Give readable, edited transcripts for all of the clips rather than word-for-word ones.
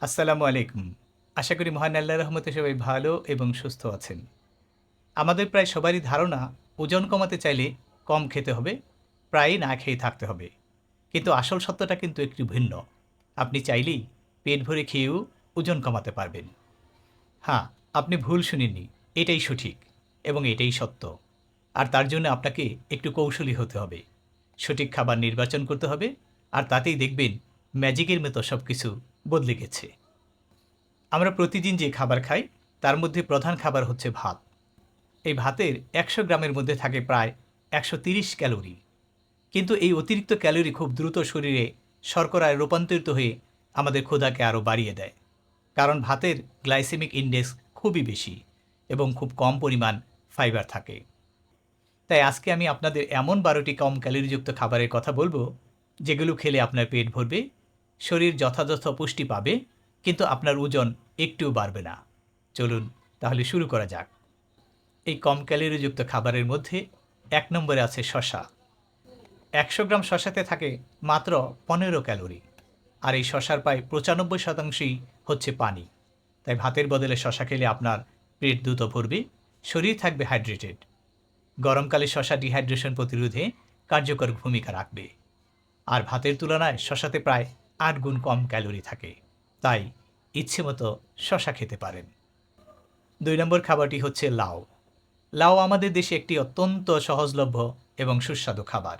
আসসালামু আলাইকুম। আশা করি মহান আল্লাহর রহমতে সবাই ভালো এবং সুস্থ আছেন। আমাদের প্রায় সবারই ধারণা ওজন কমাতে চাইলে কম খেতে হবে, প্রায়ই না খেয়ে থাকতে হবে। কিন্তু আসল সত্যটা কিন্তু একটু ভিন্ন। আপনি চাইলেই পেট ভরে খেয়েও ওজন কমাতে পারবেন। হ্যাঁ, আপনি ভুল শুনেননি। এটাই সঠিক এবং এটাই সত্য। আর তার জন্য আপনাকে একটু কৌশলী হতে হবে। সঠিক খাবার নির্বাচন করতে হবে, আর তাতেই দেখবেন ম্যাজিকের মতো সবকিছু বদলে গেছে। আমরা প্রতিদিন যে খাবার খাই তার মধ্যে প্রধান খাবার হচ্ছে ভাত। এই ভাতের ১০০ গ্রামের মধ্যে থাকে প্রায় ১৩০ ক্যালোরি। কিন্তু এই অতিরিক্ত ক্যালোরি খুব দ্রুত শরীরে শর্করায় রূপান্তরিত হয়ে আমাদের ক্ষুধাকে আরও বাড়িয়ে দেয়। কারণ ভাতের গ্লাইসেমিক ইন্ডেক্স খুবই বেশি এবং খুব কম পরিমাণ ফাইবার থাকে। তাই আজকে আমি আপনাদের এমন ১২টি কম ক্যালোরিযুক্ত খাবারের কথা বলবো, যেগুলো খেলে আপনার পেট ভরবে, শরীর যথাযথ পুষ্টি পাবে, কিন্তু আপনার ওজন একটুও বাড়বে না। চলুন তাহলে শুরু করা যাক। এই কম ক্যালোরিযুক্ত খাবারের মধ্যে ১ নম্বরে আছে শসা। ১০০ গ্রাম শসাতে থাকে মাত্র ১৫ ক্যালোরি। আর এই শসার প্রায় ৯৫%ই হচ্ছে পানি। তাই ভাতের বদলে শসা খেলে আপনার পেট দ্রুত ভরবে, শরীর থাকবে হাইড্রেটেড। গরমকালে শসা ডিহাইড্রেশন প্রতিরোধে কার্যকর ভূমিকা রাখবে। আর ভাতের তুলনায় শসাতে প্রায় ৮ গুণ কম ক্যালোরি থাকে। তাই ইচ্ছে মতো শসা খেতে পারেন। ২ নম্বর খাবারটি হচ্ছে লাউ। লাউ আমাদের দেশে একটি অত্যন্ত সহজলভ্য এবং সুস্বাদু খাবার।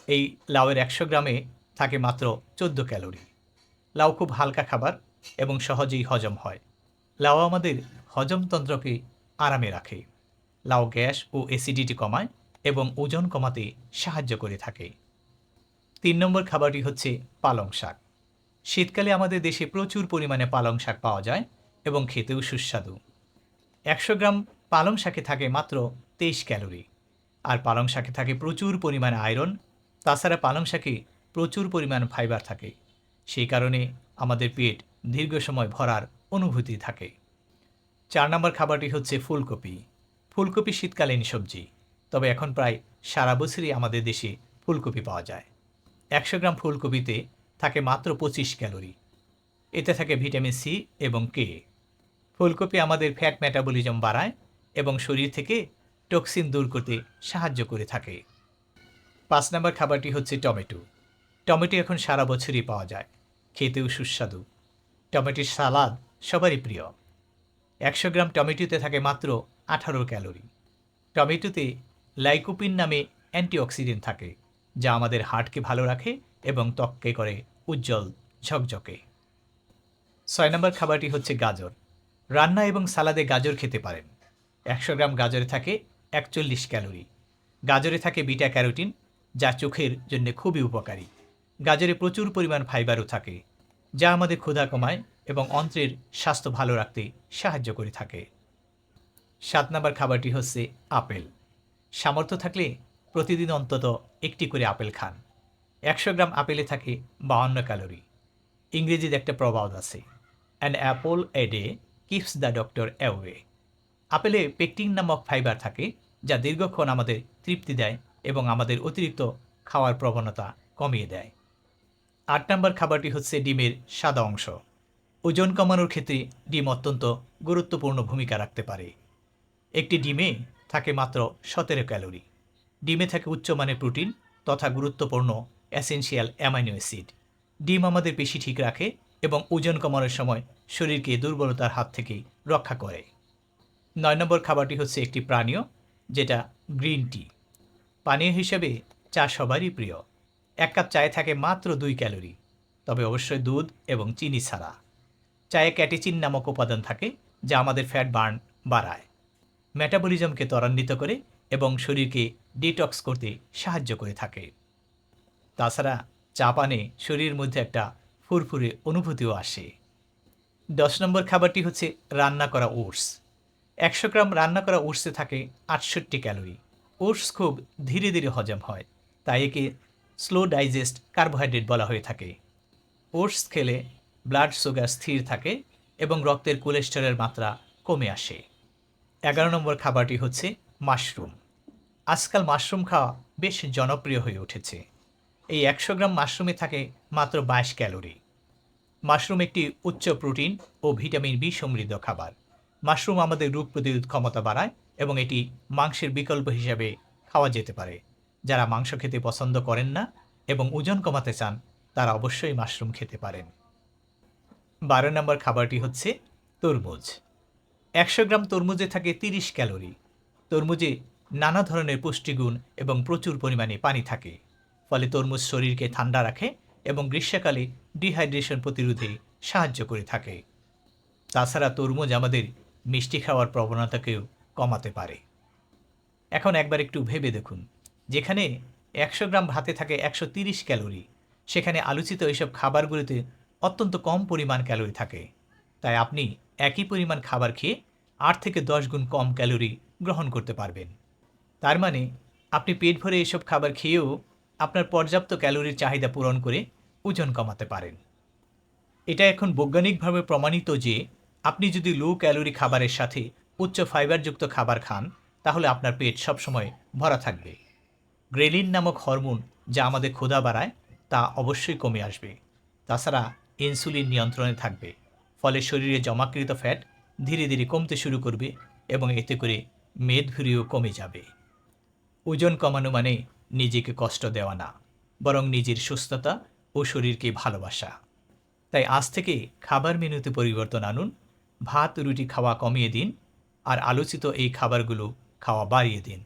এই লাউয়ের ১০০ গ্রামে থাকে মাত্র ১৪ ক্যালোরি। লাউ খুব হালকা খাবার এবং সহজেই হজম হয়। লাউ আমাদের হজমতন্ত্রকে আরামে রাখে। লাউ গ্যাস ও অ্যাসিডিটি কমায় এবং ওজন কমাতে সাহায্য করে থাকে। ৩ নম্বর খাবারটি হচ্ছে পালং শাক। শীতকালে আমাদের দেশে প্রচুর পরিমাণে পালং শাক পাওয়া যায় এবং খেতেও সুস্বাদু। ১০০ গ্রাম পালং শাকে থাকে মাত্র ২৩ ক্যালোরি। আর পালং শাকে থাকে প্রচুর পরিমাণে আয়রন। তাছাড়া পালং শাকে প্রচুর পরিমাণ ফাইবার থাকে। সেই কারণে আমাদের পেট দীর্ঘ সময় ভরার অনুভূতি থাকে। ৪ নম্বর খাবারটি হচ্ছে ফুলকপি। ফুলকপি শীতকালীন সবজি, তবে এখন প্রায় সারা বছরই আমাদের দেশে ফুলকপি পাওয়া যায়। ১০০ গ্রাম ফুলকপিতে থাকে মাত্র ২৫ ক্যালোরি। এতে থাকে ভিটামিন সি এবং কে। ফুলকপি আমাদের ফ্যাট মেটাবলিজম বাড়ায় এবং শরীর থেকে টক্সিন দূর করতে সাহায্য করে থাকে। ৫ নম্বর খাবারটি হচ্ছে টমেটো। টমেটো এখন সারা বছরই পাওয়া যায়, খেতেও সুস্বাদু। টমেটোর সালাদ সবারই প্রিয়। ১০০ গ্রাম টমেটোতে থাকে মাত্র ১৮ ক্যালোরি। টমেটোতে লাইকোপিন নামে অ্যান্টিঅক্সিডেন্ট থাকে, যা আমাদের হার্টকে ভালো রাখে এবং ত্বককে করে উজ্জ্বল ঝকঝকে। ৬ নম্বর খাবারটি হচ্ছে গাজর। রান্না এবং সালাদে গাজর খেতে পারেন। ১০০ গ্রাম গাজরে থাকে ৪১ ক্যালোরি। গাজরে থাকে বিটা ক্যারোটিন, যা চোখের জন্য খুবই উপকারী। গাজরে প্রচুর পরিমাণ ফাইবারও থাকে, যা আমাদের ক্ষুধা কমায় এবং অন্ত্রের স্বাস্থ্য ভালো রাখতে সাহায্য করে থাকে। ৭ নম্বর খাবারটি হচ্ছে আপেল। সামর্থ্য থাকলে প্রতিদিন অন্তত একটি করে আপেল খান। ১০০ গ্রাম আপেলে থাকে ৫২ ক্যালোরি। ইংরেজিতে একটা প্রবাদ আছে, an apple a day keeps the doctor away. আপেলে পেকটিন নামক ফাইবার থাকে, যা দীর্ঘক্ষণ আমাদের তৃপ্তি দেয় এবং আমাদের অতিরিক্ত খাওয়ার প্রবণতা কমিয়ে দেয়। ৮ নম্বর খাবারটি হচ্ছে ডিমের সাদা অংশ। ওজন কমানোর ক্ষেত্রে ডিম অত্যন্ত গুরুত্বপূর্ণ ভূমিকা রাখতে পারে। একটি ডিমে থাকে মাত্র ১৭ ক্যালোরি। ডিমে থাকে উচ্চমানের প্রোটিন তথা গুরুত্বপূর্ণ এসেনশিয়াল অ্যামাইনো অ্যাসিড। ডিম আমাদের পেশি ঠিক রাখে এবং ওজন কমানোর সময় শরীরকে দুর্বলতার হাত থেকে রক্ষা করে। ৯ নম্বর খাবারটি হচ্ছে একটি পানীয়, যেটা গ্রিন টি। পানীয় হিসেবে চা সবারই প্রিয়। ১ কাপ চায়ে থাকে মাত্র ২ ক্যালোরি, তবে অবশ্যই দুধ এবং চিনি ছাড়া। চায়ে ক্যাটেচিন নামক উপাদান থাকে, যা আমাদের ফ্যাট বার্ন বাড়ায়, মেটাবলিজমকে ত্বরান্বিত করে এবং শরীরকে ডিটক্স করতে সাহায্য করে থাকে। তাছাড়া চা পানে শরীরের মধ্যে একটা ফুরফুরে অনুভূতিও আসে। ১০ নম্বর খাবারটি হচ্ছে রান্না করা ওটস। ১০০ গ্রাম রান্না করা ওটসে থাকে ৬৮ ক্যালোরি। ওটস খুব ধীরে ধীরে হজম হয়, তাই একে স্লো ডাইজেস্ট কার্বোহাইড্রেট বলা হয়ে থাকে। ওটস খেলে ব্লাড সুগার স্থির থাকে এবং রক্তের কোলেস্টেরলের মাত্রা কমে আসে। ১১ নম্বর খাবারটি হচ্ছে মাশরুম। আজকাল মাশরুম খাওয়া বেশ জনপ্রিয় হয়ে উঠেছে। এই ১০০ গ্রাম মাশরুমে থাকে মাত্র ২২ ক্যালোরি। মাশরুম একটি উচ্চ প্রোটিন ও ভিটামিন বি সমৃদ্ধ খাবার। মাশরুম আমাদের রোগ প্রতিরোধ ক্ষমতা বাড়ায় এবং এটি মাংসের বিকল্প হিসাবে খাওয়া যেতে পারে। যারা মাংস খেতে পছন্দ করেন না এবং ওজন কমাতে চান, তারা অবশ্যই মাশরুম খেতে পারেন। 12 নম্বর খাবারটি হচ্ছে তরমুজ। 100 গ্রাম তরমুজে থাকে 30 ক্যালোরি। তরমুজে নানা ধরনের পুষ্টিগুণ এবং প্রচুর পরিমাণে পানি থাকে। ফলে তরমুজ শরীরকে ঠান্ডা রাখে এবং গ্রীষ্মকালে ডিহাইড্রেশন প্রতিরোধে সাহায্য করে থাকে। তাছাড়া তরমুজ আমাদের মিষ্টি খাওয়ার প্রবণতাকেও কমাতে পারে। এখন একবার একটু ভেবে দেখুন, যেখানে 100 গ্রাম ভাতে থাকে 130 ক্যালোরি, সেখানে আলোচিত এইসব খাবারগুলোতে অত্যন্ত কম পরিমাণ ক্যালোরি থাকে। তাই আপনি একই পরিমাণ খাবার খেয়ে 8 থেকে 10 গুণ কম ক্যালোরি গ্রহণ করতে পারবেন। তার মানে আপনি পেট ভরে এসব খাবার খেয়েও আপনার পর্যাপ্ত ক্যালোরির চাহিদা পূরণ করে ওজন কমাতে পারেন। এটা এখন বৈজ্ঞানিকভাবে প্রমাণিত যে আপনি যদি লো ক্যালোরি খাবারের সাথে উচ্চ ফাইবারযুক্ত খাবার খান, তাহলে আপনার পেট সবসময় ভরা থাকবে। গ্রেলিন নামক হরমোন, যা আমাদের ক্ষুধা বাড়ায়, তা অবশ্যই কমে আসবে। তাছাড়া ইনসুলিন নিয়ন্ত্রণে থাকবে। ফলে শরীরে জমাকৃত ফ্যাট ধীরে ধীরে কমতে শুরু করবে এবং এতে করে মেদভুঁড়িও কমে যাবে। ওজন কমানো মানে নিজেকে কষ্ট দেওয়া না, বরং নিজের সুস্থতা ও শরীরকে ভালোবাসা। তাই আজ থেকে খাবার মেনুতে পরিবর্তন আনুন, ভাত রুটি খাওয়া কমিয়ে দিন, আর আলোচিত এই খাবারগুলো খাওয়া বাড়িয়ে দিন।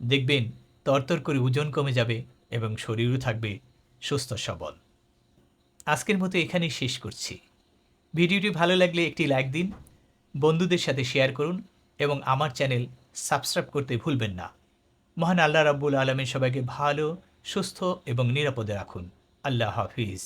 দেখবেন তরতর করে ওজন কমে যাবে এবং শরীরও থাকবে সুস্থ সবল। আজকের মতো এখানেই শেষ করছি। ভিডিওটি ভালো লাগলে একটি লাইক দিন, বন্ধুদের সাথে শেয়ার করুন এবং আমার চ্যানেল সাবস্ক্রাইব করতে ভুলবেন না। মহান আল্লাহ রাব্বুল আলামিন সবাইকে ভালো, সুস্থ এবং নিরাপদে রাখুন। আল্লাহ হাফিজ।